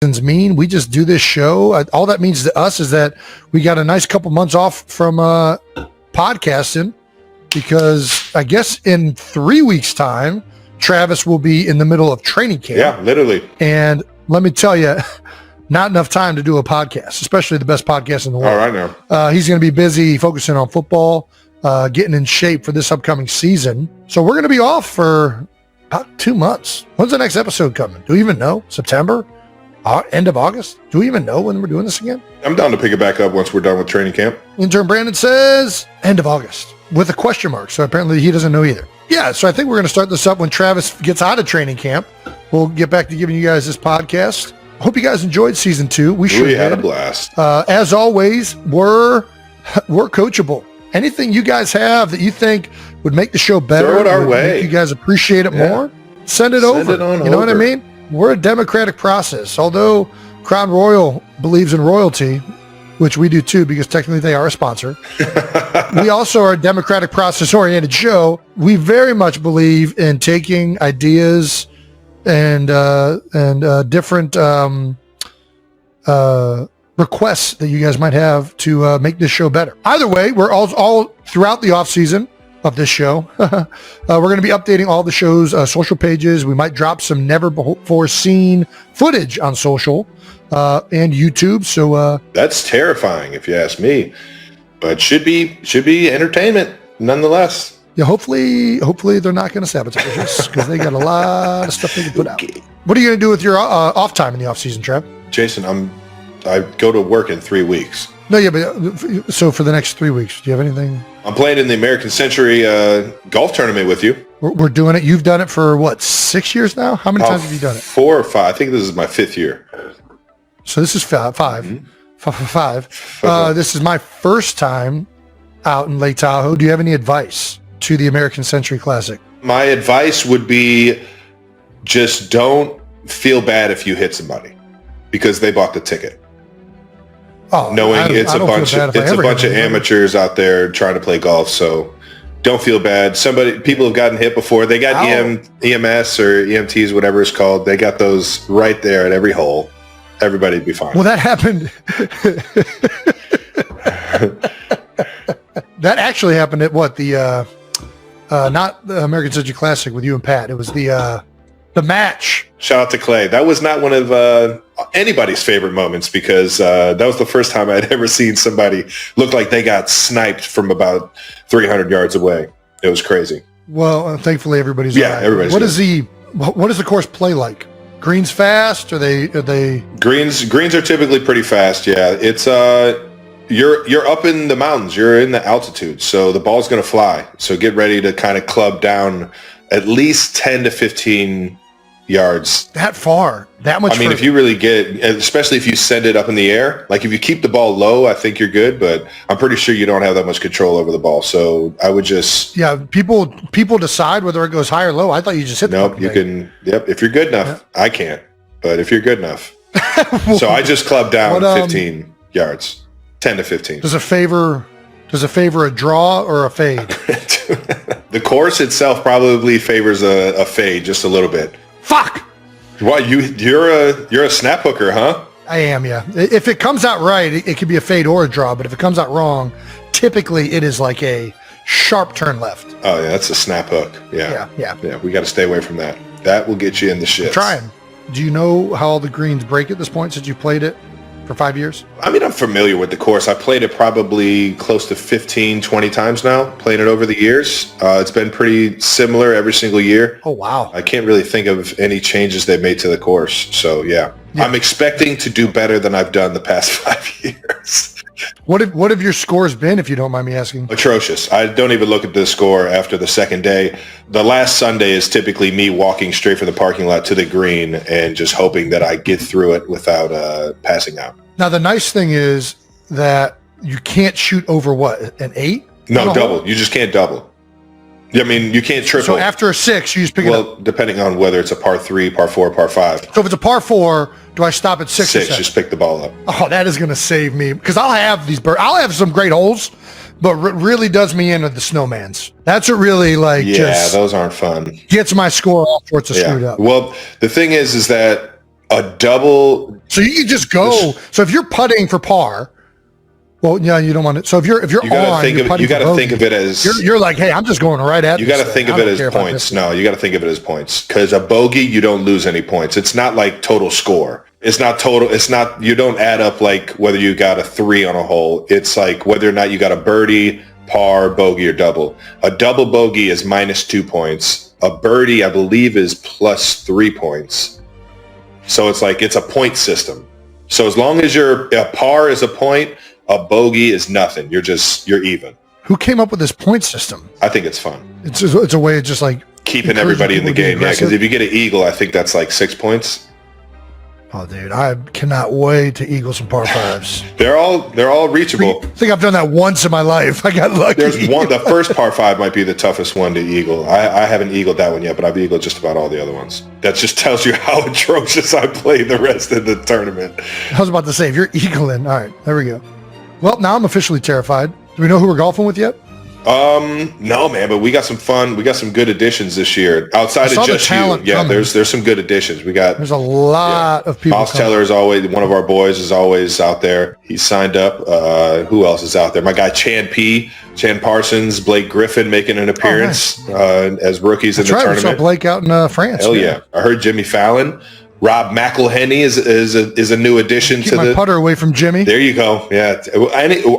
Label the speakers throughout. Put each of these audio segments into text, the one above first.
Speaker 1: mean. We just do this show. All that means to us is that we got a nice couple months off from podcasting, because I guess in 3 weeks' time, Travis will be in the middle of training camp.
Speaker 2: Yeah, literally.
Speaker 1: And let me tell you, not enough time to do a podcast, especially the best podcast in the world.
Speaker 2: Oh, I know.
Speaker 1: He's going to be busy focusing on football, getting in shape for this upcoming season. So we're going to be off for about 2 months. When's the next episode coming? Do we even know? September? End of August? Do we even know when we're doing this again?
Speaker 2: I'm down to pick it back up once we're done with training camp.
Speaker 1: Intern Brandon says end of August with a question mark. So apparently he doesn't know either. Yeah, so I think we're going to start this up when Travis gets out of training camp. We'll get back to giving you guys this podcast. Hope you guys enjoyed season 2. We
Speaker 2: had a blast.
Speaker 1: As always, we're coachable. Anything you guys have that you think would make the show better,
Speaker 2: throw it our way,
Speaker 1: make you guys appreciate it more, send it over. You know what I mean? We're a democratic process. Although Crown Royal believes in royalty, which we do too, because technically they are a sponsor. We also are a democratic process-oriented show. We very much believe in taking ideas and different requests that you guys might have to make this show better. Either way, we're all throughout the off season of this show. We're going to be updating all the show's social pages. We might drop some never before seen footage on social and YouTube. So
Speaker 2: that's terrifying if you ask me, but should be entertainment nonetheless.
Speaker 1: Yeah, hopefully they're not going to sabotage us, because they got a lot of stuff they can put out. What are you going to do with your off time in the off season, Trev?
Speaker 2: Jason, I go to work in 3 weeks.
Speaker 1: No, yeah, but so for the next 3 weeks, do you have anything?
Speaker 2: I'm playing in the American Century golf tournament with you.
Speaker 1: We're doing it. You've done it for what, 6 years now? How many times have you done it?
Speaker 2: 4 or 5. I think this is my 5th year.
Speaker 1: So this is 5.
Speaker 2: Mm-hmm.
Speaker 1: Five. This is my first time out in Lake Tahoe. Do you have any advice to the American Century Classic?
Speaker 2: My advice would be just don't feel bad if you hit somebody, because they bought the ticket.
Speaker 1: Oh,
Speaker 2: knowing it's a bunch of amateurs out there trying to play golf, so don't feel bad. People have gotten hit before. They got EMS or EMTs, whatever it's called. They got those right there at every hole. Everybody'd be fine.
Speaker 1: Well, that happened. That actually happened at what, the not the American Century Classic with you and Pat. It was the match.
Speaker 2: Shout out to Clay. That was not one of anybody's favorite moments, because that was the first time I'd ever seen somebody look like they got sniped from about 300 yards away. It was crazy.
Speaker 1: Well, thankfully everybody's
Speaker 2: all right. Everybody's
Speaker 1: what does the course play like? Greens fast? Are they
Speaker 2: Greens are typically pretty fast. Yeah, it's you're up in the mountains. You're in the altitude, so the ball's going to fly. So get ready to kind of club down at least 10 to 15 yards.
Speaker 1: That far? That much?
Speaker 2: I mean, if you really especially if you send it up in the air, like if you keep the ball low, I think you're good, but I'm pretty sure you don't have that much control over the ball. So I would just...
Speaker 1: Yeah, people decide whether it goes high or low. I thought you just hit the
Speaker 2: Nope, you can... Yep, if you're good enough. Yeah. I can't, but if you're good enough. So I just clubbed down 15 yards. 10 to 15.
Speaker 1: Does it favor a draw or a fade?
Speaker 2: The course itself probably favors a fade just a little bit.
Speaker 1: Fuck!
Speaker 2: What, you're a snap hooker, huh?
Speaker 1: I am, yeah. If it comes out right, it could be a fade or a draw, but if it comes out wrong, typically it is like a sharp turn left.
Speaker 2: Oh, yeah, that's a snap hook. Yeah. Yeah, we got to stay away from that. That will get you in the shits.
Speaker 1: I'm trying. Do you know how all the greens break at this point since you played it for 5 years?
Speaker 2: I mean, I'm familiar with the course. I played it probably close to 15, 20 times now, playing it over the years. It's been pretty similar every single year.
Speaker 1: Oh, wow.
Speaker 2: I can't really think of any changes they've made to the course. So, yeah. I'm expecting to do better than I've done the past 5 years.
Speaker 1: What have your scores been, if you don't mind me asking?
Speaker 2: Atrocious. I don't even look at the score after the second day. The last Sunday is typically me walking straight from the parking lot to the green and just hoping that I get through it without passing out.
Speaker 1: Now, the nice thing is that you can't shoot over what, an 8?
Speaker 2: No, double. You just can't double. I mean, you can't triple.
Speaker 1: So after a 6, you just pick it up?
Speaker 2: Well, depending on whether it's a par 3, par 4, par 5.
Speaker 1: So if it's a par 4, do I stop at 6 or 7?
Speaker 2: Just pick the ball up.
Speaker 1: Oh, that is going to save me. Because I'll have some great holes, but what really does me in are the snowmans. That's what really
Speaker 2: those aren't fun.
Speaker 1: Gets my score all sorts of screwed up.
Speaker 2: Well, the thing is that A double.
Speaker 1: So you can just go. So if you're putting for par, well, yeah, you don't want it. So if you're
Speaker 2: you gotta think of it as
Speaker 1: you're like, hey, I'm just going right at.
Speaker 2: You got to think of it as points. No, you got to think of it as points because a bogey, you don't lose any points. It's not like total score. It's not total. It's not. You don't add up like whether you got a 3 on a hole. It's like whether or not you got a birdie, par, bogey, or double. A double bogey is -2 points. A birdie, I believe, is +3 points. So it's like it's a point system. So as long as a par is a point, a bogey is nothing. You're even.
Speaker 1: Who came up with this point system?
Speaker 2: I think it's fun.
Speaker 1: It's a way of just like
Speaker 2: keeping everybody in the game. Yeah, because if you get an eagle, I think that's like 6 points.
Speaker 1: Oh, dude, I cannot wait to eagle some par fives.
Speaker 2: They're all reachable.
Speaker 1: I think I've done that once in my life. I got lucky.
Speaker 2: There's one. The first par 5 might be the toughest one to eagle. I haven't eagled that one yet, but I've eagled just about all the other ones. That just tells you how atrocious I played the rest of the tournament.
Speaker 1: I was about to say, if you're eagling, all right, there we go. Well, now I'm officially terrified. Do we know who we're golfing with yet?
Speaker 2: No, man, but we got some fun. We got some good additions this year outside of just you. Yeah, coming. There's some good additions. There's
Speaker 1: a lot of people.
Speaker 2: Boss Teller is always one of our boys. Is always out there. He's signed up. Who else is out there? My guy Chan Parsons, Blake Griffin making an appearance as rookies in the tournament.
Speaker 1: I saw Blake out in France.
Speaker 2: Hell yeah! I heard Jimmy Fallon. Rob McElhenney is a new addition to the
Speaker 1: putter away from Jimmy.
Speaker 2: There you go. Yeah,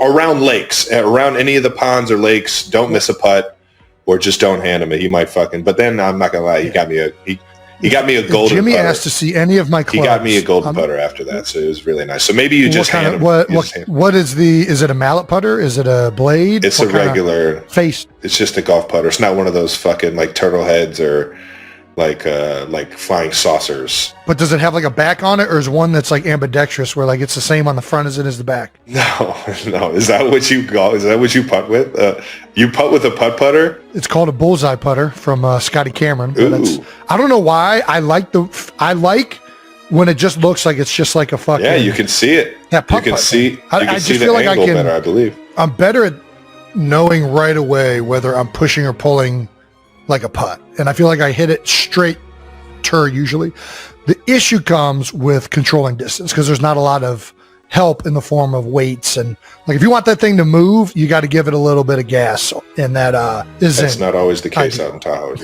Speaker 2: around lakes, around any of the ponds or lakes, don't miss a putt, or just don't hand him it. He might fucking. But then I'm not gonna lie, he got me a golden.
Speaker 1: Jimmy
Speaker 2: putter.
Speaker 1: asked to see any of my clubs.
Speaker 2: He got me a golden putter after that, so it was really nice. So maybe you just hand him.
Speaker 1: What is Is it a mallet putter? Is it a blade?
Speaker 2: It's a regular
Speaker 1: face.
Speaker 2: It's just a golf putter. It's not one of those fucking like turtle heads or like flying saucers.
Speaker 1: But does it have like a back on it, or is one that's like ambidextrous, where like it's the same on the front as it is the back?
Speaker 2: No. Is that what you go? Is that what you putt with? You putt with a putter?
Speaker 1: It's called a bullseye putter from Scotty Cameron. I don't know why I like when it just looks like it's just like a fucking.
Speaker 2: Yeah, you can see it.
Speaker 1: Yeah,
Speaker 2: you can see. The angle better, I believe.
Speaker 1: I'm better at knowing right away whether I'm pushing or pulling like a putt, and I feel like I hit it straight usually. The issue comes with controlling distance because there's not a lot of help in the form of weights, and like if you want that thing to move, you got to give it a little bit of gas, and that's
Speaker 2: not always the case out in Tahoe.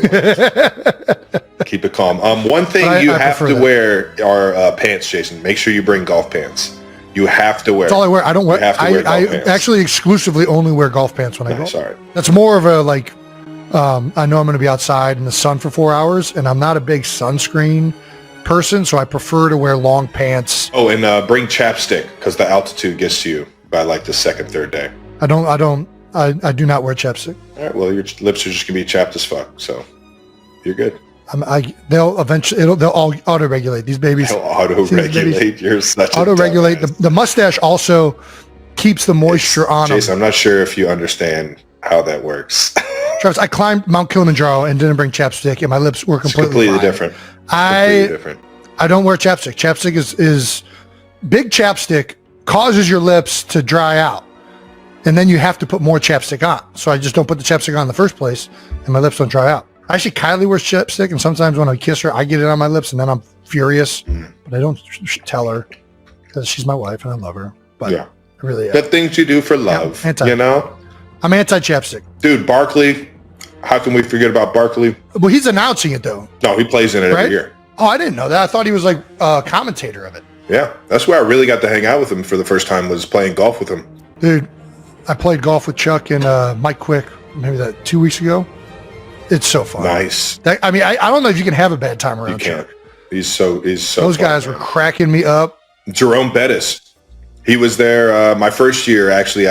Speaker 2: Keep it calm. One thing you have to wear are pants, Jason. Make sure you bring golf pants. You have to wear.
Speaker 1: That's all I wear. I don't wear. I actually exclusively only wear golf pants when I go.
Speaker 2: Sorry,
Speaker 1: that's more of a like. I know I'm going to be outside in the sun for 4 hours, and I'm not a big sunscreen person, so I prefer to wear long pants.
Speaker 2: Oh, and bring chapstick because the altitude gets to you by like the second, third day.
Speaker 1: I do not wear chapstick.
Speaker 2: All right, well, your lips are just going to be chapped as fuck, so you're good.
Speaker 1: They'll all auto-regulate. These babies.
Speaker 2: They'll auto-regulate. You're such a
Speaker 1: auto-regulate. The mustache also keeps the moisture on them.
Speaker 2: Jason, I'm not sure if you understand how that works.
Speaker 1: Travis, I climbed Mount Kilimanjaro and didn't bring chapstick, and my lips were completely
Speaker 2: different.
Speaker 1: I don't wear chapstick. Chapstick is big. Chapstick causes your lips to dry out, and then you have to put more chapstick on. So I just don't put the chapstick on in the first place, and my lips don't dry out. Actually, Kylie wears chapstick, and sometimes when I kiss her, I get it on my lips, and then I'm furious. But I don't tell her because she's my wife and I love her. But
Speaker 2: yeah,
Speaker 1: really,
Speaker 2: the things you do for love, you know.
Speaker 1: I'm anti-chapstick.
Speaker 2: Dude, Barkley. How can we forget about Barkley?
Speaker 1: Well, he's announcing it, though.
Speaker 2: No, he plays in it every year.
Speaker 1: Oh, I didn't know that. I thought he was like a commentator of it.
Speaker 2: Yeah, that's where I really got to hang out with him for the first time was playing golf with him.
Speaker 1: Dude, I played golf with Chuck and Mike Quick maybe 2 weeks ago. It's so fun.
Speaker 2: Nice.
Speaker 1: I don't know if you can have a bad time around Chuck.
Speaker 2: He's so
Speaker 1: Those guys were cracking me up.
Speaker 2: Jerome Bettis. He was there my first year, actually.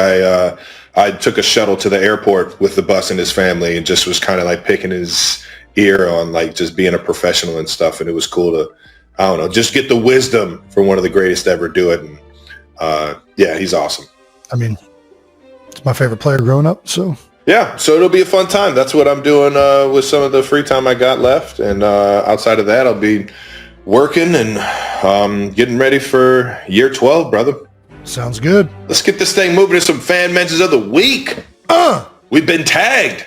Speaker 2: I took a shuttle to the airport with the bus and his family and just was kind of like picking his ear on like just being a professional and stuff. And it was cool to, I don't know, just get the wisdom from one of the greatest to ever do it. And yeah, he's awesome.
Speaker 1: I mean, it's my favorite player growing up. So
Speaker 2: yeah, so it'll be a fun time. That's what I'm doing with some of the free time I got left. And outside of that, I'll be working and getting ready for year 12, brother.
Speaker 1: Sounds good.
Speaker 2: Let's get this thing moving to some fan mentions of the week. We've been tagged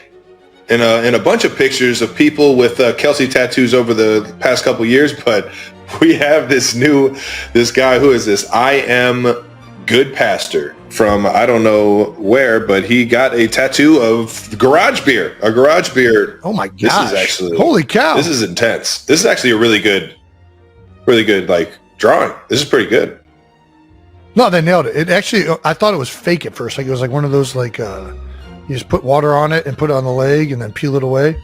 Speaker 2: in a bunch of pictures of people with Kelce tattoos over the past couple years, but we have this guy who is this I am good pastor from I don't know where, but he got a tattoo of garage beer, a garage beer.
Speaker 1: Oh my gosh.
Speaker 2: This is actually,
Speaker 1: holy cow.
Speaker 2: This is intense. This is actually a really good like drawing. This is pretty good.
Speaker 1: No, they nailed it. It actually, I thought it was fake at first. Like it was like one of those like, you just put water on it and put it on the leg and then peel it away.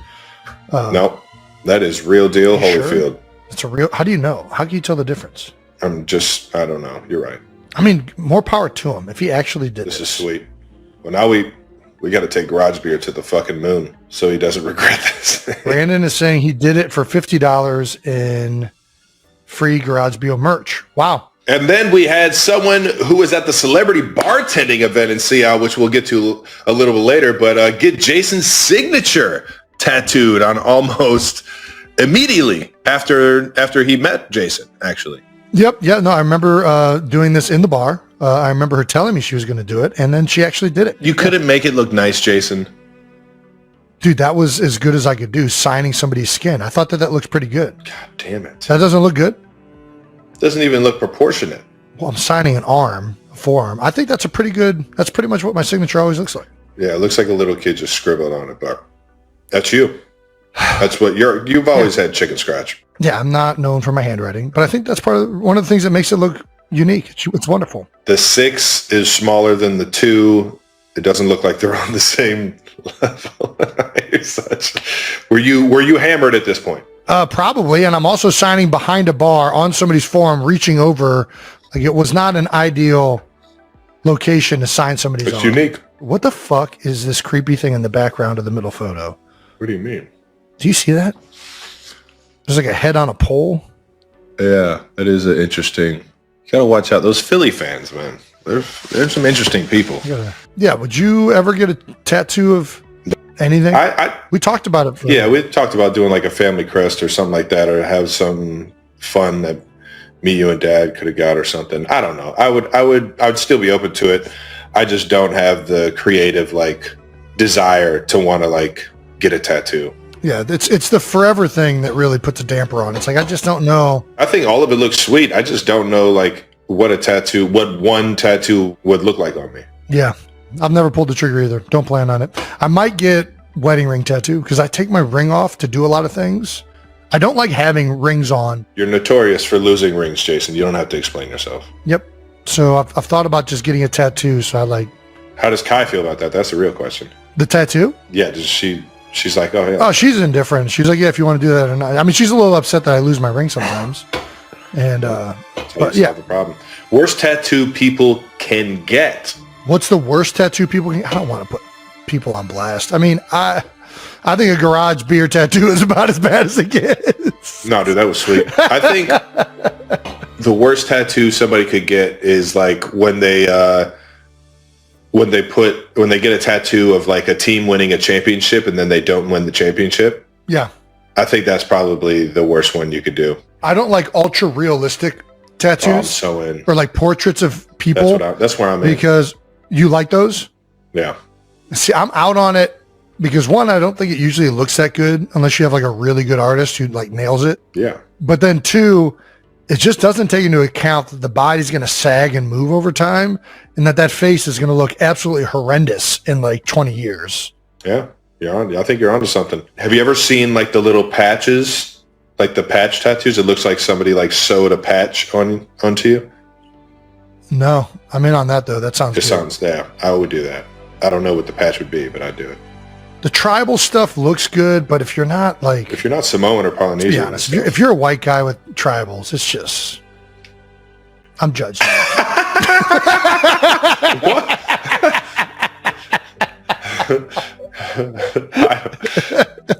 Speaker 2: Nope. That is real deal Holyfield. Sure?
Speaker 1: It's a real, how do you know? How can you tell the difference?
Speaker 2: I don't know. You're right.
Speaker 1: I mean, more power to him if he actually did
Speaker 2: this. This is sweet. Well, now we got to take garage beer to the fucking moon so he doesn't regret this.
Speaker 1: Brandon is saying he did it for $50 in free garage beer merch. Wow.
Speaker 2: And then we had someone who was at the celebrity bartending event in Seattle, which we'll get to a little bit later, but get Jason's signature tattooed on almost immediately after he met Jason, actually.
Speaker 1: Yep. Yeah. No, I remember doing this in the bar. I remember her telling me she was going to do it, and then she actually did it.
Speaker 2: You couldn't make it look nice, Jason.
Speaker 1: Dude, that was as good as I could do, signing somebody's skin. I thought that looked pretty good.
Speaker 2: God damn it.
Speaker 1: That doesn't look good?
Speaker 2: Doesn't even look proportionate.
Speaker 1: Well, I'm signing an arm, a forearm. I think that's that's pretty much what my signature always looks like.
Speaker 2: Yeah, it looks like a little kid just scribbled on it, but that's you. That's what you've always had chicken scratch.
Speaker 1: Yeah, I'm not known for my handwriting, but I think that's one of the things that makes it look unique. It's wonderful.
Speaker 2: The 6 is smaller than the 2. It doesn't look like they're on the same level. Were you hammered at this point?
Speaker 1: Probably, and I'm also signing behind a bar on somebody's forearm, reaching over. Like it was not an ideal location to sign somebody's arm.
Speaker 2: It's unique.
Speaker 1: What the fuck is this creepy thing in the background of the middle photo?
Speaker 2: What do you mean?
Speaker 1: Do you see that? There's like a head on a pole.
Speaker 2: Yeah, that is interesting. You gotta watch out. Those Philly fans, man. They're some interesting people.
Speaker 1: Yeah, would you ever get a tattoo of anything? We talked about it.
Speaker 2: We talked about doing like a family crest or something like that, or have some fun that me, you, and Dad could have got or something. I don't know. I would still be open to it. I just don't have the creative like desire to want to like get a tattoo.
Speaker 1: Yeah, it's the forever thing that really puts a damper on. It's like I just don't know.
Speaker 2: I think all of it looks sweet. I just don't know like what one tattoo would look like on me.
Speaker 1: Yeah, I've never pulled the trigger either. Don't plan on it. I might get wedding ring tattoo because I take my ring off to do a lot of things. I don't like having rings on.
Speaker 2: You're notorious for losing rings, Jason. You don't have to explain yourself.
Speaker 1: Yep. So I've thought about just getting a tattoo. So I like.
Speaker 2: How does Kai feel about that? That's the real question.
Speaker 1: The tattoo?
Speaker 2: Yeah. Does she? She's like, oh yeah.
Speaker 1: Oh, she's indifferent. She's like, yeah, if you want to do that or not. I mean, she's a little upset that I lose my ring sometimes. And but yeah,
Speaker 2: the problem. Worst tattoo people can get.
Speaker 1: What's the worst tattoo people can? I don't want to put people on blast. I mean, I think a garage beer tattoo is about as bad as it gets.
Speaker 2: No, dude, that was sweet. I think the worst tattoo somebody could get is like when they get a tattoo of like a team winning a championship and then they don't win the championship.
Speaker 1: Yeah.
Speaker 2: I think that's probably the worst one you could do.
Speaker 1: I don't like ultra realistic tattoos.
Speaker 2: Oh, I'm so in.
Speaker 1: Or like portraits of people.
Speaker 2: That's where I'm in.
Speaker 1: Because you like those?
Speaker 2: Yeah.
Speaker 1: See, I'm out on it because one, I don't think it usually looks that good unless you have like a really good artist who like nails it.
Speaker 2: Yeah.
Speaker 1: But then two, it just doesn't take into account that the body's going to sag and move over time and that face is going to look absolutely horrendous in like 20 years.
Speaker 2: Yeah. I think you're onto something. Have you ever seen like the little patches, like the patch tattoos? It looks like somebody like sewed a patch onto you.
Speaker 1: No, I'm in on that though. That sounds good.
Speaker 2: Yeah, I would do that. I don't know what the patch would be, but I'd do it.
Speaker 1: The tribal stuff looks good, but if you're not
Speaker 2: Samoan or Polynesian,
Speaker 1: to be honest, if you're a white guy with tribals, it's just, I'm judged.
Speaker 2: What?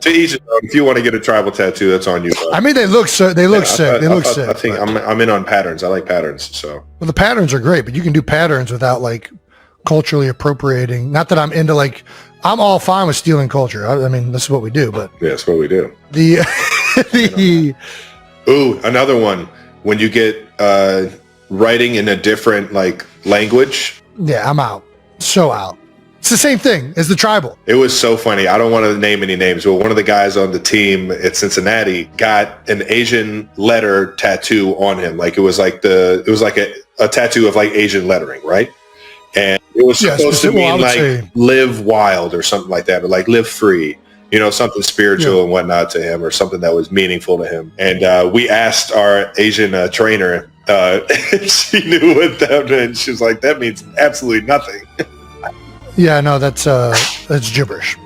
Speaker 2: To each his own. If you want to get a tribal tattoo, that's on you.
Speaker 1: I mean, they look sick. They look sick.
Speaker 2: I think I'm in on patterns. I like patterns. So
Speaker 1: well, the patterns are great, but you can do patterns without like culturally appropriating. Not that I'm into like. I'm all fine with stealing culture. I mean, this is what we do. But
Speaker 2: yeah, that's what we do.
Speaker 1: Ooh,
Speaker 2: another one. When you get writing in a different like language.
Speaker 1: Yeah, I'm out. So out. It's the same thing as the tribal.
Speaker 2: It was so funny. I don't want to name any names, but one of the guys on the team at Cincinnati got an Asian letter tattoo on him. Like it was like a tattoo of like Asian lettering, right? And it was supposed to mean like live wild or something like that, or like live free, you know, something spiritual and whatnot to him, or something that was meaningful to him. And we asked our Asian trainer if she knew what that meant. She was like, that means absolutely nothing.
Speaker 1: Yeah, no, that's gibberish.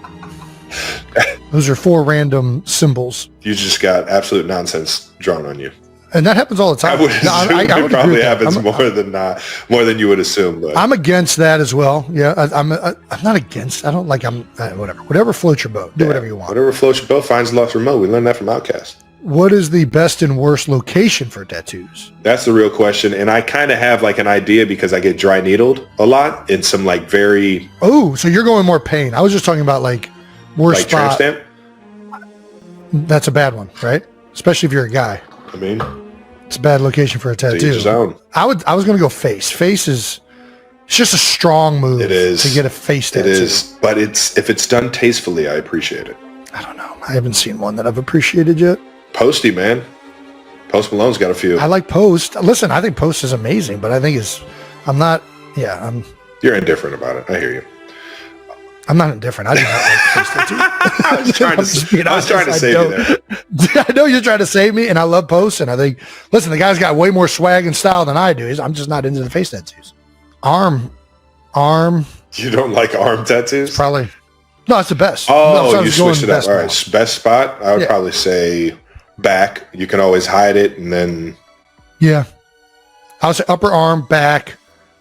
Speaker 1: Those are 4 random symbols.
Speaker 2: You just got absolute nonsense drawn on you.
Speaker 1: And that happens all the time.
Speaker 2: I would assume it probably happens more than you would assume. But
Speaker 1: I'm against that as well. Yeah, I'm not against. I don't like. Whatever floats your boat. Do whatever you want.
Speaker 2: Whatever floats your boat finds lost remote. We learned that from Outcast.
Speaker 1: What is the best and worst location for tattoos?
Speaker 2: That's the real question, and I kind of have like an idea because I get dry needled a lot in some like very.
Speaker 1: Oh, so you're going more pain. I was just talking about like worst spot.
Speaker 2: Tramp stamp?
Speaker 1: That's a bad one, right? Especially if you're a guy.
Speaker 2: I mean,
Speaker 1: it's a bad location for a tattoo.
Speaker 2: To each his own.
Speaker 1: I was going to go face. Face is it's just a strong move.
Speaker 2: It is
Speaker 1: to get a face tattoo.
Speaker 2: It is, but if it's done tastefully, I appreciate it.
Speaker 1: I don't know. I haven't seen one that I've appreciated yet.
Speaker 2: Posty, man. Post Malone's got a few.
Speaker 1: I like Post. Listen, I think Post is amazing, but I think
Speaker 2: You're indifferent about it. I hear you.
Speaker 1: I'm not indifferent. I do not like face tattoos.
Speaker 2: I was trying to save you there.
Speaker 1: I know you're trying to save me, and I love Post, and I think, listen, the guy's got way more swag and style than I do. I'm just not into the face tattoos. Arm.
Speaker 2: You don't like arm tattoos?
Speaker 1: Probably. No, it's the best.
Speaker 2: Oh, you switched it up. All right, best spot? I would probably say back. You can always hide it, and then...
Speaker 1: Yeah. I would say upper arm, back.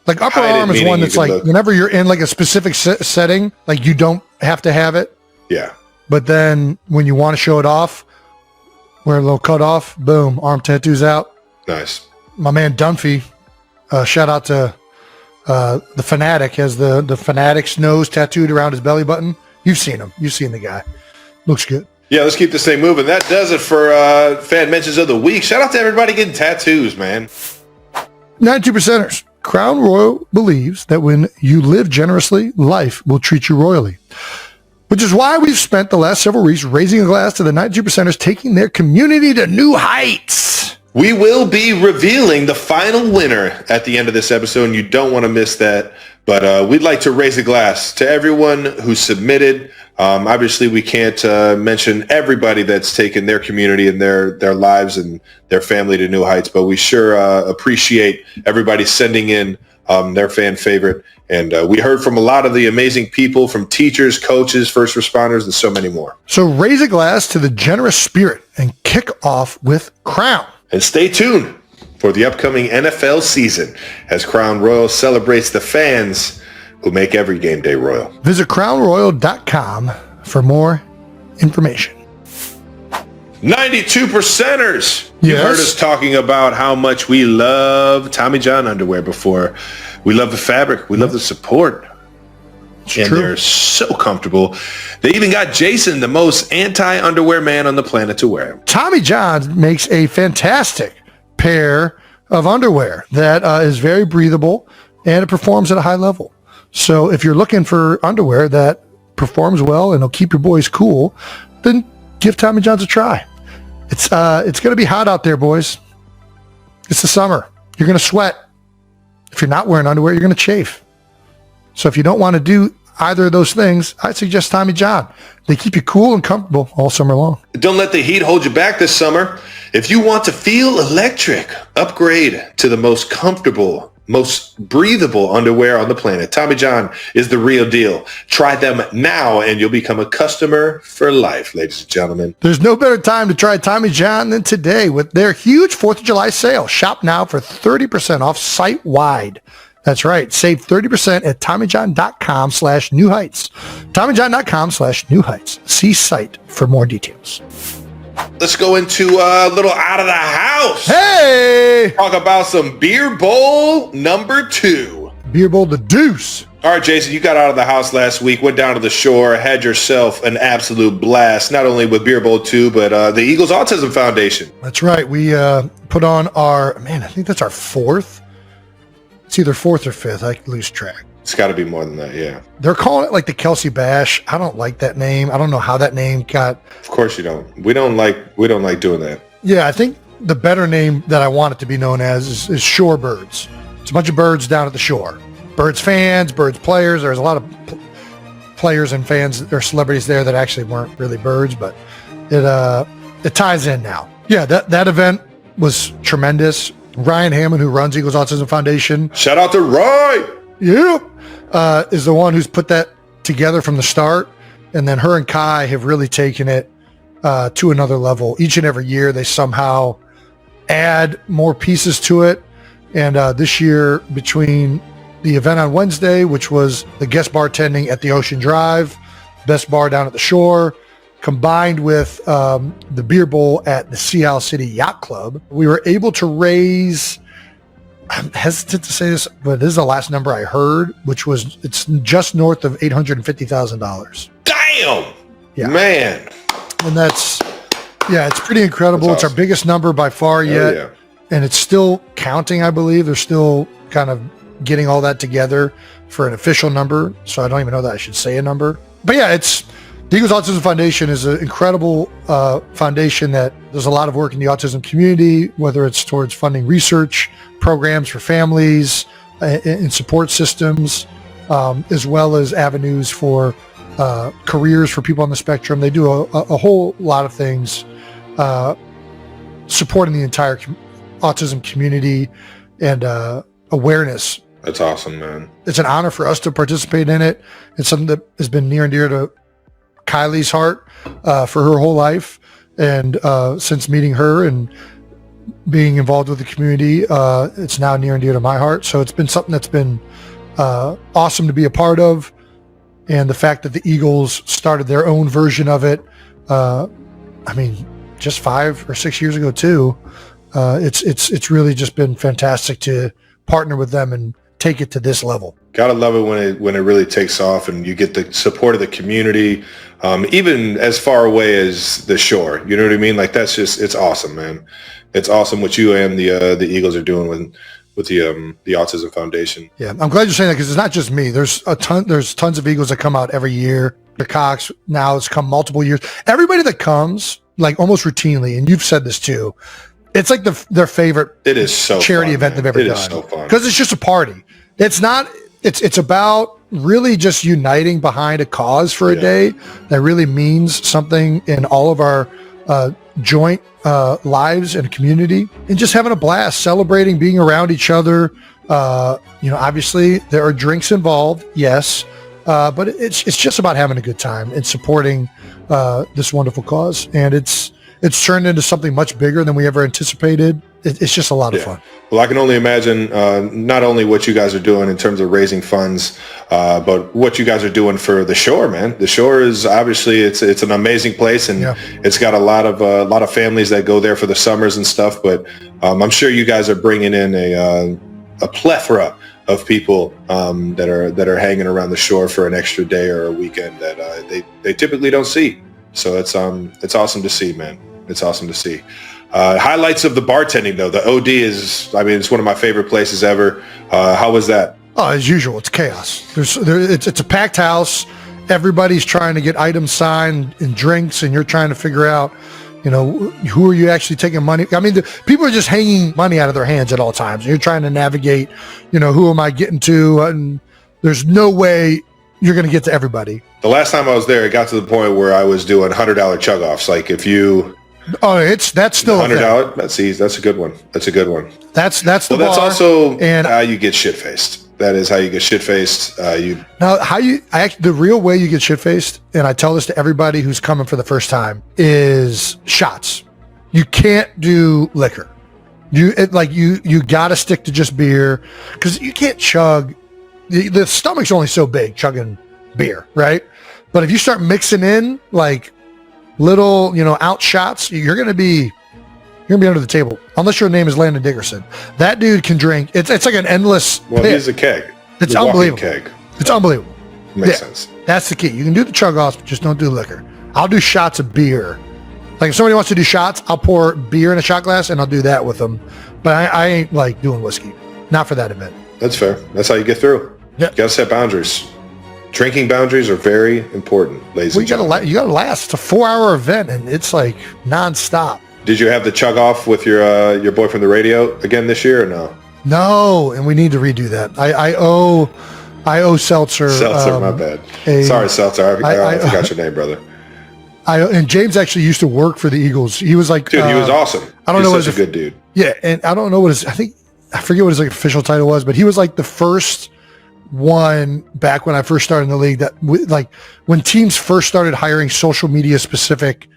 Speaker 1: Like upper arm is one that's like whenever you're in like a specific setting, like you don't have to have it.
Speaker 2: Yeah.
Speaker 1: But then when you want to show it off, wear a little cut off, boom, arm tattoos out.
Speaker 2: Nice.
Speaker 1: My man Dunphy, shout out to the Fanatic, has the Fanatic's nose tattooed around his belly button. You've seen him. You've seen the guy. Looks good.
Speaker 2: Yeah, let's keep this thing moving. That does it for fan mentions of the week. Shout out to everybody getting tattoos, man.
Speaker 1: 92%ers. Crown Royal believes that when you live generously, life will treat you royally. Which is why we've spent the last several weeks raising a glass to the 92%ers taking their community to new heights.
Speaker 2: We will be revealing the final winner at the end of this episode, and you don't want to miss that. But we'd like to raise a glass to everyone who submitted. Obviously, we can't mention everybody that's taken their community and their lives and their family to new heights, but we sure appreciate everybody sending in their fan favorite. And we heard from a lot of the amazing people, from teachers, coaches, first responders, and so many more.
Speaker 1: So raise a glass to the generous spirit and kick off with Crown.
Speaker 2: And stay tuned for the upcoming NFL season as Crown Royal celebrates the fans who make every game day royal.
Speaker 1: Visit crownroyal.com for more information.
Speaker 2: 92%ers. You've heard us talking about how much we love Tommy John underwear before. We love the fabric. We love the support. And they're so comfortable. They even got Jason, the most anti-underwear man on the planet, to wear them. Tommy
Speaker 1: John makes a fantastic pair of underwear that is very breathable, and it performs at a high level. So if you're looking for underwear that performs well and will keep your boys cool, then give Tommy John's a try. It's going to be hot out there, boys. It's the summer. You're going to sweat. If you're not wearing underwear, you're going to chafe. So if you don't want to do either of those things, I'd suggest Tommy John. They keep you cool and comfortable all summer long.
Speaker 2: Don't let the heat hold you back this summer. If you want to feel electric, upgrade to the most comfortable, most breathable underwear on the planet. Tommy John is the real deal. Try them now and you'll become a customer for life, ladies and gentlemen.
Speaker 1: There's no better time to try Tommy John than today with their huge 4th of July sale. Shop now for 30% off site-wide. That's right. Save 30% at TommyJohn.com/New Heights. TommyJohn.com/New Heights. See site for more details.
Speaker 2: Let's go into a little out of the house.
Speaker 1: Hey!
Speaker 2: Talk about some Beer Bowl number 2.
Speaker 1: Beer Bowl the deuce.
Speaker 2: All right, Jason, you got out of the house last week, went down to the shore, had yourself an absolute blast, not only with Beer Bowl 2, but the Eagles Autism Foundation.
Speaker 1: That's right. We put on I think that's our 4th. It's either 4th or 5th. I lose track.
Speaker 2: It's got to be more than that, yeah.
Speaker 1: They're calling it like the Kelce Bash. I don't like that name. I don't know how that name got.
Speaker 2: Of course you don't. We don't like doing that.
Speaker 1: Yeah, I think the better name that I want it to be known as is Shore Birds. It's a bunch of birds down at the shore. Birds fans, birds players. There's a lot of players and fans or celebrities there that actually weren't really birds, but it ties in now. Yeah, that event was tremendous. Ryan Hammond, who runs Eagles Autism Foundation.
Speaker 2: Shout out to Ryan!
Speaker 1: Yeah. Is the one who's put that together from the start. And then her and Kai have really taken it to another level. Each and every year, they somehow add more pieces to it. And this year, between the event on Wednesday, which was the guest bartending at the Ocean Drive, best bar down at the shore, combined with the beer bowl at the Sea Isle City Yacht Club, we were able to raise, I'm hesitant to say this, but this is the last number I heard, which was, it's just north of $850,000.
Speaker 2: Damn!
Speaker 1: Yeah.
Speaker 2: Man.
Speaker 1: And it's pretty incredible.
Speaker 2: That's
Speaker 1: It's
Speaker 2: awesome.
Speaker 1: our biggest number by far yet.
Speaker 2: Yeah.
Speaker 1: And it's still counting, I believe. They're still kind of getting all that together for an official number. So I don't even know that I should say a number. But yeah, the Eagles Autism Foundation is an incredible foundation that does a lot of work in the autism community, whether it's towards funding research programs for families and support systems, as well as avenues for careers for people on the spectrum. They do a whole lot of things supporting the entire autism community and awareness.
Speaker 2: That's awesome, man.
Speaker 1: It's an honor for us to participate in it. It's something that has been near and dear to Kylie's heart for her whole life. And since meeting her and being involved with the community, it's now near and dear to my heart. So it's been something that's been awesome to be a part of. And the fact that the Eagles started their own version of it, just 5 or 6 years ago too, it's really just been fantastic to partner with them and take it to this level.
Speaker 2: Gotta love it when it really takes off and you get the support of the community, even as far away as the shore. You know what I mean? Like that's just, it's awesome, man. It's awesome what you and the Eagles are doing with the Autism Foundation.
Speaker 1: Yeah, I'm glad you're saying that because it's not just me. There's tons of Eagles that come out every year. The Cox now has come multiple years. Everybody that comes, like almost routinely, and you've said this too, it's like their favorite
Speaker 2: it is so
Speaker 1: charity
Speaker 2: fun,
Speaker 1: event
Speaker 2: man.
Speaker 1: they've ever
Speaker 2: it
Speaker 1: done.
Speaker 2: It is so fun.
Speaker 1: Because it's just a party. It's not, it's about really just uniting behind a cause for a day that really means something in all of our joint lives and community, and just having a blast, celebrating, being around each other. Obviously there are drinks involved, yes, but it's just about having a good time and supporting this wonderful cause. And it's turned into something much bigger than we ever anticipated. It's just a lot of fun.
Speaker 2: Well, I can only imagine not only what you guys are doing in terms of raising funds, but what you guys are doing for the shore, man. The shore is obviously it's an amazing place, and it's got a lot of families that go there for the summers and stuff. But I'm sure you guys are bringing in a plethora of people that are hanging around the shore for an extra day or a weekend that they typically don't see. So it's awesome to see, man. It's awesome to see. Highlights of the bartending, though. The OD is, it's one of my favorite places ever. How was that?
Speaker 1: Oh, as usual, it's chaos. It's a packed house. Everybody's trying to get items signed and drinks, and you're trying to figure out, who are you actually taking money? People are just hanging money out of their hands at all times. You're trying to navigate, who am I getting to? And there's no way you're going to get to everybody.
Speaker 2: The last time I was there, it got to the point where I was doing $100 chug-offs. Like if you...
Speaker 1: Oh, that's still
Speaker 2: $100. That's a good one. That's a good one.
Speaker 1: That's the bar.
Speaker 2: That's also
Speaker 1: and
Speaker 2: how you get shit faced. That is how you get shit faced.
Speaker 1: The real way you get shit faced, and I tell this to everybody who's coming for the first time, is shots. You can't do liquor. You got to stick to just beer because you can't chug. The stomach's only so big chugging beer, right? But if you start mixing in like little, out shots, you're gonna be under the table. Unless your name is Landon Dickerson. That dude can drink. It's like an endless pit.
Speaker 2: He's a keg.
Speaker 1: It's unbelievable.
Speaker 2: Keg.
Speaker 1: It's unbelievable.
Speaker 2: Makes sense.
Speaker 1: That's the key. You can do the chug-offs, but just don't do liquor. I'll do shots of beer. Like if somebody wants to do shots, I'll pour beer in a shot glass and I'll do that with them. But I ain't like doing whiskey. Not for that event.
Speaker 2: That's fair. That's how you get through. You gotta set boundaries. Drinking boundaries are very important, ladies and gentlemen.
Speaker 1: You gotta last. It's a 4-hour event, and it's like nonstop.
Speaker 2: Did you have the chug off with your boy from the radio again this year or no?
Speaker 1: No, and we need to redo that. I owe Seltzer.
Speaker 2: Seltzer, my bad. Sorry, Seltzer. I forgot your name, brother.
Speaker 1: And James actually used to work for the Eagles. He was like,
Speaker 2: dude, he was awesome.
Speaker 1: I don't know what
Speaker 2: such a good dude.
Speaker 1: Yeah, and I don't know what his. I forget what his like official title was, but he was like the first one back when I first started in the league that like when teams first started hiring social media specific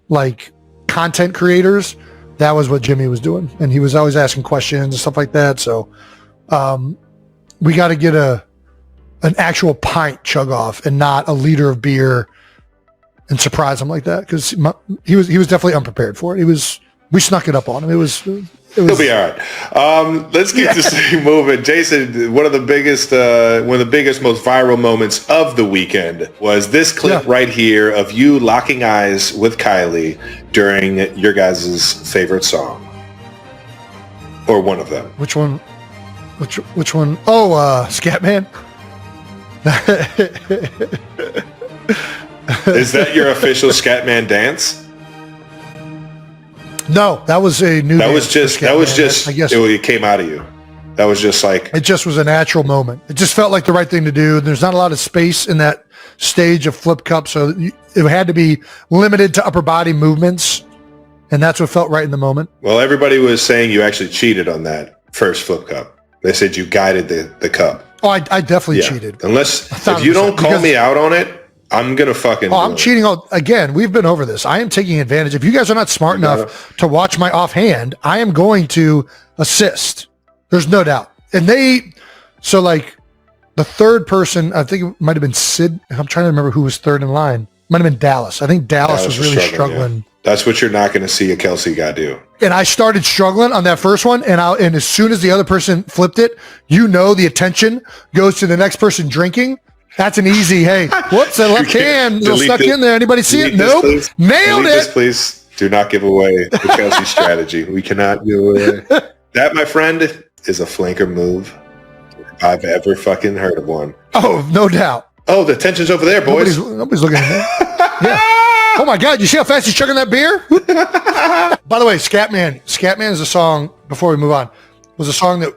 Speaker 1: like content creators. That was what Jimmy was doing, and he was always asking questions and stuff like that. So, we got to get an actual pint chug off and not a liter of beer and surprise him like that because he was definitely unprepared for it. We snuck it up on him. He'll
Speaker 2: be all right. Let's get this thing moving. Jason, one of the biggest, most viral moments of the weekend was this clip right here of you locking eyes with Kylie during your guys' favorite song, or one of them.
Speaker 1: Which one? Which one? Oh, Scatman.
Speaker 2: Is that your official Scatman dance?
Speaker 1: No, that was a new.
Speaker 2: That was just. I guess it came out of you. That was just like.
Speaker 1: It just was a natural moment. It just felt like the right thing to do. There's not a lot of space in that stage of flip cup, so it had to be limited to upper body movements, and that's what felt right in the moment.
Speaker 2: Well, everybody was saying you actually cheated on that first flip cup. They said you guided the cup.
Speaker 1: Oh, I definitely cheated.
Speaker 2: Unless if you don't call me out on it, I'm going to fucking...
Speaker 1: Oh, I'm cheating. Again, we've been over this. I am taking advantage. If you guys are not smart enough to watch my offhand, I am going to assist. There's no doubt. And so like the third person, I think it might have been Sid. I'm trying to remember who was third in line. Might have been Dallas. I think Dallas was really struggling.
Speaker 2: Yeah. That's what you're not going to see a Kelce guy do.
Speaker 1: And I started struggling on that first one, and as soon as the other person flipped it, the attention goes to the next person drinking. That's an easy, hey, whoops, that left hand stuck in there. Anybody see it? Nope. Nailed it.
Speaker 2: Please do not give away the Kelce strategy. We cannot give away. That, my friend, is a flanker move if I've ever fucking heard of one.
Speaker 1: Oh, no doubt.
Speaker 2: Oh, the tension's over there, boys.
Speaker 1: Nobody's looking at me. Yeah. Oh my God, you see how fast he's chugging that beer? By the way, Scatman is a song, before we move on, was a song that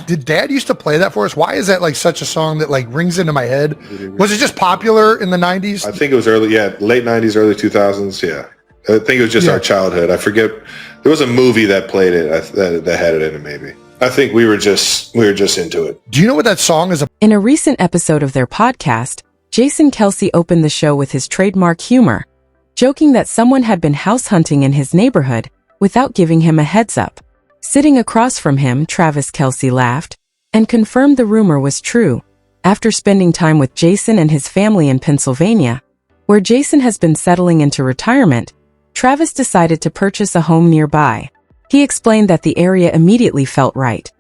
Speaker 1: did Dad used to play that for us? Why is that like such a song that like rings into my head? Was it just popular in the 90s?
Speaker 2: I think it was late 90s, early 2000s. Yeah. I think it was just our childhood. I forget. There was a movie that played it that had it in it maybe. I think we were just into it.
Speaker 1: Do you know what that song is about?
Speaker 3: In a recent episode of their podcast, Jason Kelce opened the show with his trademark humor, joking that someone had been house hunting in his neighborhood without giving him a heads up. Sitting across from him, Travis Kelce laughed and confirmed the rumor was true. After spending time with Jason and his family in Pennsylvania, where Jason has been settling into retirement, Travis decided to purchase a home nearby. He explained that the area immediately felt right.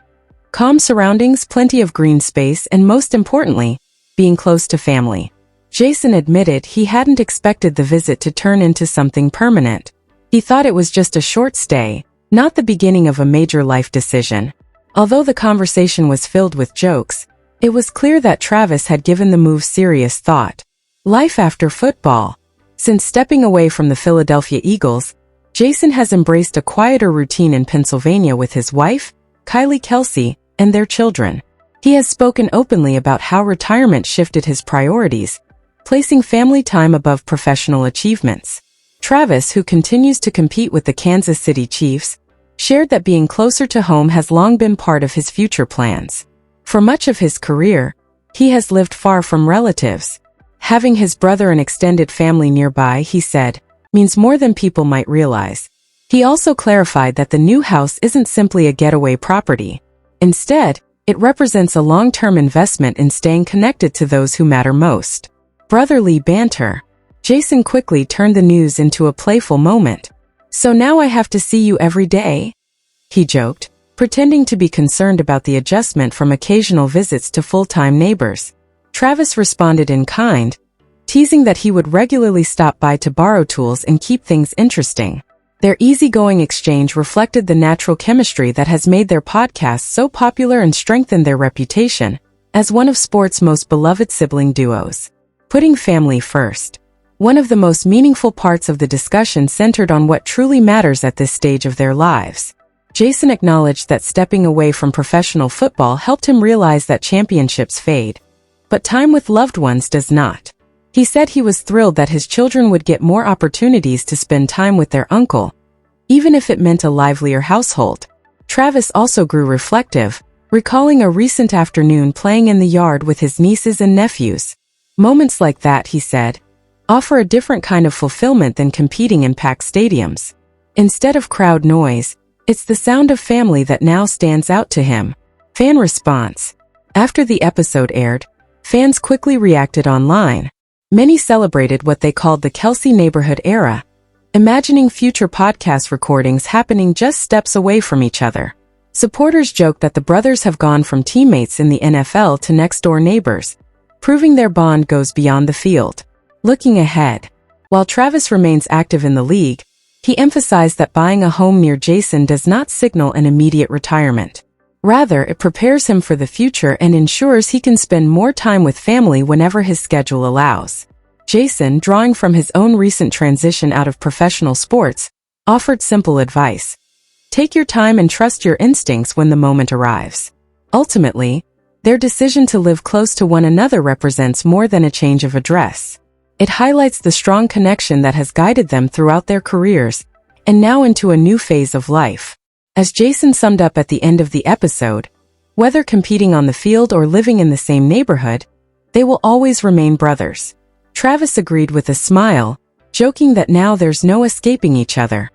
Speaker 3: Calm surroundings, plenty of green space, and most importantly, being close to family. Jason admitted he hadn't expected the visit to turn into something permanent. He thought it was just a short stay, not the beginning of a major life decision. Although the conversation was filled with jokes, it was clear that Travis had given the move serious thought. Life after football. Since stepping away from the Philadelphia Eagles, Jason has embraced a quieter routine in Pennsylvania with his wife, Kylie Kelce, and their children. He has spoken openly about how retirement shifted his priorities, placing family time above professional achievements. Travis, who continues to compete with the Kansas City Chiefs, shared that being closer to home has long been part of his future plans. For much of his career, he has lived far from relatives. Having his brother and extended family nearby, he said, means more than people might realize. He also clarified that the new house isn't simply a getaway property. Instead, it represents a long-term investment in staying connected to those who matter most. Brotherly banter. Jason quickly turned the news into a playful moment. "So now I have to see you every day?" he joked, pretending to be concerned about the adjustment from occasional visits to full-time neighbors. Travis responded in kind, teasing that he would regularly stop by to borrow tools and keep things interesting. Their easygoing exchange reflected the natural chemistry that has made their podcast so popular and strengthened their reputation as one of sports' most beloved sibling duos. Putting family first. One of the most meaningful parts of the discussion centered on what truly matters at this stage of their lives. Jason acknowledged that stepping away from professional football helped him realize that championships fade, but time with loved ones does not. He said he was thrilled that his children would get more opportunities to spend time with their uncle, even if it meant a livelier household. Travis also grew reflective, recalling a recent afternoon playing in the yard with his nieces and nephews. Moments like that, he said, offer a different kind of fulfillment than competing in packed stadiums. Instead of crowd noise, it's the sound of family that now stands out to him. Fan response. After the episode aired, fans quickly reacted online. Many celebrated what they called the Kelce neighborhood era, imagining future podcast recordings happening just steps away from each other. Supporters joked that the brothers have gone from teammates in the NFL to next-door neighbors, proving their bond goes beyond the field. Looking ahead. While Travis remains active in the league, he emphasized that buying a home near Jason does not signal an immediate retirement. Rather, it prepares him for the future and ensures he can spend more time with family whenever his schedule allows. Jason, drawing from his own recent transition out of professional sports, offered simple advice. Take your time and trust your instincts when the moment arrives. Ultimately, their decision to live close to one another represents more than a change of address. It highlights the strong connection that has guided them throughout their careers and now into a new phase of life. As Jason summed up at the end of the episode, whether competing on the field or living in the same neighborhood, they will always remain brothers. Travis agreed with a smile, joking that now there's no escaping each other.